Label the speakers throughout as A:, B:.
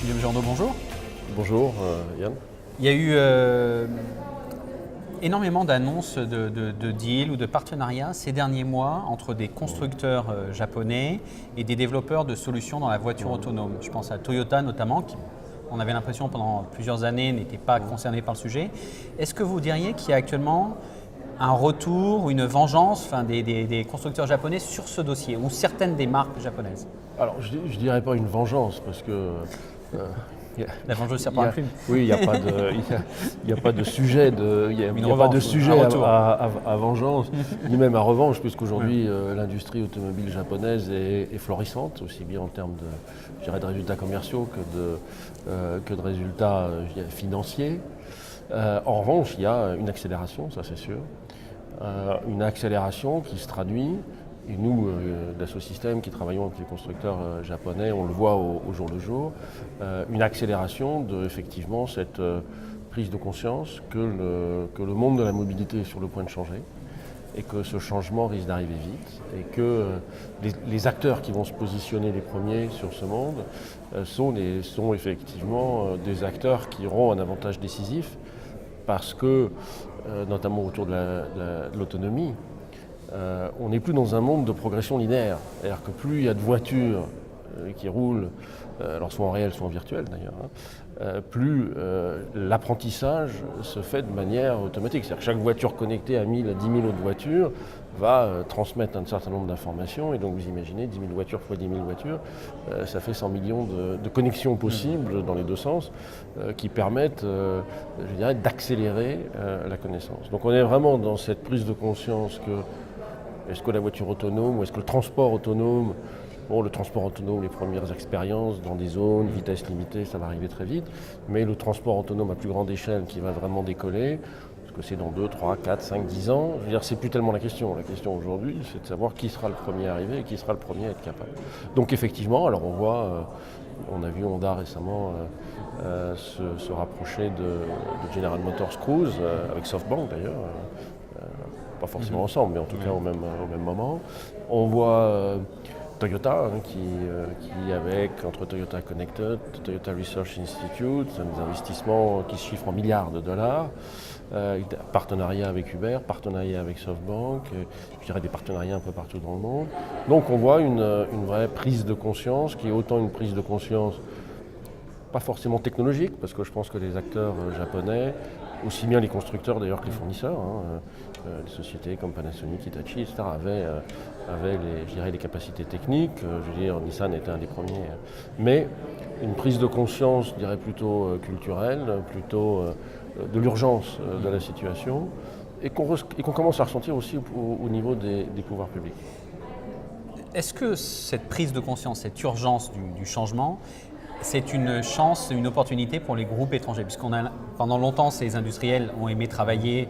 A: Guillaume Journeau, bonjour.
B: Bonjour Yann.
A: Il y a eu énormément d'annonces de deals ou de partenariats ces derniers mois entre des constructeurs japonais et des développeurs de solutions dans la voiture autonome. Je pense à Toyota notamment, qui, on avait l'impression pendant plusieurs années, n'était pas concerné par le sujet. Est-ce que vous diriez qu'il y a actuellement un retour ou une vengeance des constructeurs japonais sur ce dossier ou certaines des marques japonaises?
B: Alors je ne dirais pas une vengeance parce que...
A: La vengeance sert pas à un crime.
B: Oui, il n'y a pas de sujet, à vengeance, ni même à revanche, puisqu'aujourd'hui l'industrie automobile japonaise est florissante, aussi bien en termes de résultats commerciaux que de résultats financiers. En revanche, il y a une accélération, ça c'est sûr. Une accélération qui se traduit, et nous, Dassault Systèmes, qui travaillons avec les constructeurs japonais, on le voit au jour le jour, une accélération de effectivement cette prise de conscience que le monde de la mobilité est sur le point de changer et que ce changement risque d'arriver vite et que les acteurs qui vont se positionner les premiers sur ce monde sont effectivement des acteurs qui auront un avantage décisif parce que, notamment autour de l'autonomie, on n'est plus dans un monde de progression linéaire. C'est-à-dire que plus il y a de voitures qui roulent, alors soit en réel, soit en virtuel d'ailleurs, plus l'apprentissage se fait de manière automatique. C'est-à-dire que chaque voiture connectée à 1000 à 10 000 autres voitures va transmettre un certain nombre d'informations. Et donc vous imaginez 10 000 voitures fois 10 000 voitures, ça fait 100 millions de connexions possibles dans les deux sens qui permettent, d'accélérer la connaissance. Donc on est vraiment dans cette prise de conscience que est-ce que la voiture autonome ou est-ce que le transport autonome, le transport autonome, les premières expériences dans des zones, vitesse limitée, ça va arriver très vite, mais le transport autonome à plus grande échelle qui va vraiment décoller, est-ce que c'est dans 2, 3, 4, 5, 10 ans, je veux dire, c'est plus tellement la question. La question aujourd'hui, c'est de savoir qui sera le premier arrivé et qui sera le premier à être capable. Donc effectivement, alors on voit, on a vu Honda récemment se rapprocher de General Motors Cruise, avec SoftBank d'ailleurs, pas forcément ensemble, mais en tout cas au même moment. On voit Toyota qui avec, entre Toyota Connected, Toyota Research Institute, des investissements qui se chiffrent en milliards de dollars, partenariat avec Uber, partenariat avec SoftBank, je dirais des partenariats un peu partout dans le monde. Donc on voit une vraie prise de conscience, qui est autant une prise de conscience pas forcément technologique, parce que je pense que les acteurs japonais, aussi bien les constructeurs d'ailleurs que les fournisseurs, les sociétés comme Panasonic, Hitachi, etc. avaient les capacités techniques. Je veux dire, Nissan était un des premiers. Mais une prise de conscience, je dirais plutôt culturelle, plutôt de l'urgence de la situation, et qu'on commence à ressentir aussi au niveau des pouvoirs publics.
A: Est-ce que cette prise de conscience, cette urgence du changement, c'est une chance, une opportunité pour les groupes étrangers, pendant longtemps, ces industriels ont aimé travailler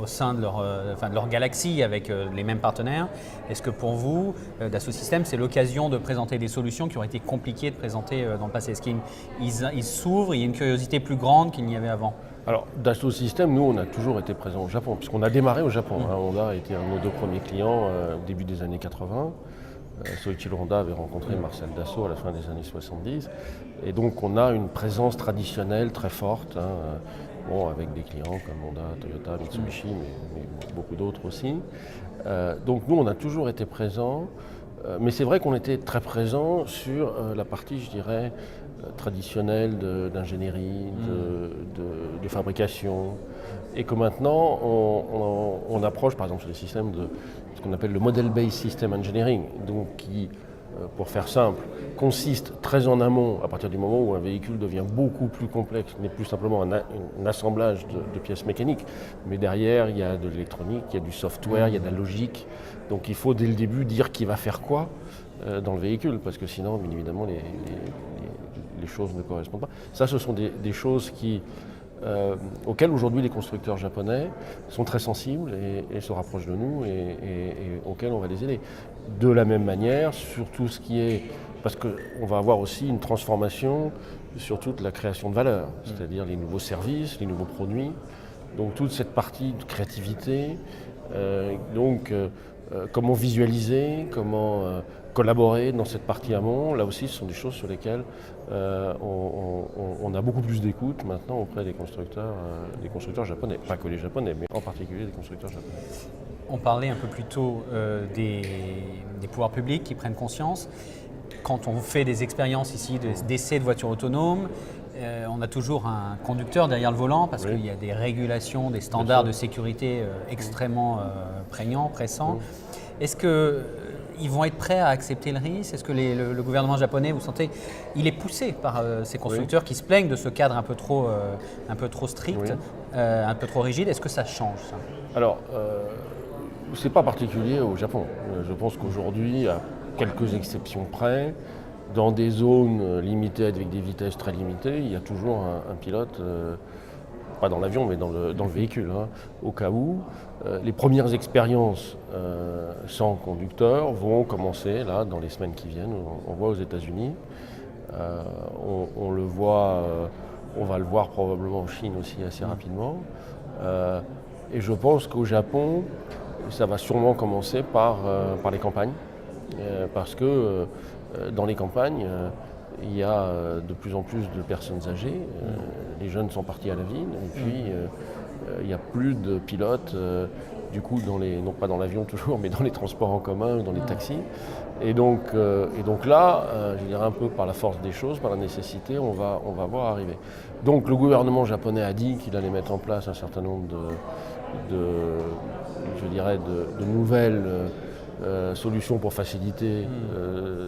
A: au sein de leur galaxie avec les mêmes partenaires. Est-ce que pour vous, Dassault Systèmes, c'est l'occasion de présenter des solutions qui auraient été compliquées de présenter dans le passé? Est-ce qu'ils s'ouvrent, il y a une curiosité plus grande qu'il n'y avait avant?
B: Alors, Dassault Systèmes, nous, on a toujours été présents au Japon, puisqu'on a démarré au Japon. Honda a été un de nos deux premiers clients au début des années 80. Soichiro Honda avait rencontré Marcel Dassault à la fin des années 70. Et donc on a une présence traditionnelle très forte, avec des clients comme Honda, Toyota, Mitsubishi, mais beaucoup d'autres aussi. Donc nous on a toujours été présents, mais c'est vrai qu'on était très présents sur la partie, je dirais, traditionnelle d'ingénierie, de fabrication. Et que maintenant on approche par exemple sur les systèmes de ce qu'on appelle le Model-Based System Engineering, donc qui, pour faire simple, consiste très en amont, à partir du moment où un véhicule devient beaucoup plus complexe, n'est plus simplement un assemblage de pièces mécaniques, mais derrière il y a de l'électronique, il y a du software, il y a de la logique, donc il faut dès le début dire qui va faire quoi dans le véhicule, parce que sinon, bien évidemment, les choses ne correspondent pas. Ça, ce sont des choses auxquels aujourd'hui les constructeurs japonais sont très sensibles et se rapprochent de nous et auxquels on va les aider. De la même manière, sur tout ce qui est... Parce qu'on va avoir aussi une transformation sur toute la création de valeur, c'est-à-dire les nouveaux services, les nouveaux produits. Donc toute cette partie de créativité, comment visualiser, comment collaborer dans cette partie amont. Là aussi, ce sont des choses sur lesquelles on a beaucoup plus d'écoute maintenant auprès des constructeurs japonais. Pas que les japonais, mais en particulier des constructeurs japonais.
A: On parlait un peu plus tôt des pouvoirs publics qui prennent conscience. Quand on fait des expériences ici d'essais de voitures autonomes, on a toujours un conducteur derrière le volant parce qu'il y a des régulations, des standards de sécurité extrêmement prégnants, pressants. Est-ce qu'ils vont être prêts à accepter le risque? Est-ce que le gouvernement japonais, vous sentez, il est poussé par ces constructeurs qui se plaignent de ce cadre un peu trop strict, un peu trop rigide? Est-ce que ça change ça?
B: Alors, c'est pas particulier au Japon. Je pense qu'aujourd'hui, à quelques exceptions près, dans des zones limitées avec des vitesses très limitées, il y a toujours un pilote, pas dans l'avion mais dans le véhicule, au cas où. Les premières expériences sans conducteur vont commencer là dans les semaines qui viennent. On voit aux États-Unis, on le voit, on va le voir probablement en Chine aussi assez rapidement. Et je pense qu'au Japon, ça va sûrement commencer par les campagnes, parce que dans les campagnes, il y a de plus en plus de personnes âgées, les jeunes sont partis à la ville, et puis il n'y a plus de pilotes, du coup, non pas dans l'avion toujours, mais dans les transports en commun, dans les taxis. Et donc là, je dirais un peu par la force des choses, par la nécessité, on va voir arriver. Donc le gouvernement japonais a dit qu'il allait mettre en place un certain nombre de nouvelles solutions pour faciliter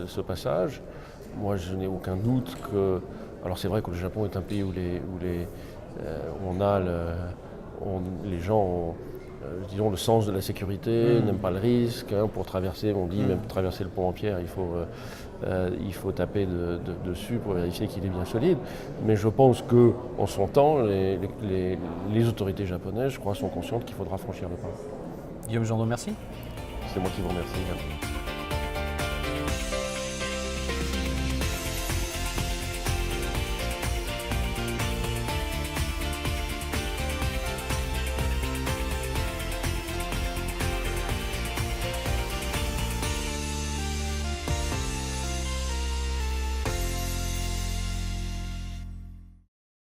B: ce passage. Moi, je n'ai aucun doute que... Alors c'est vrai que le Japon est un pays où les gens ont, disons, le sens de la sécurité, n'aiment pas le risque. Pour traverser, on dit même traverser le pont en pierre, il faut taper dessus pour vérifier qu'il est bien solide. Mais je pense qu'en son temps, les autorités japonaises, je crois, sont conscientes qu'il faudra franchir le pas.
A: Guillaume Gendreau, merci.
B: C'est moi qui vous remercie.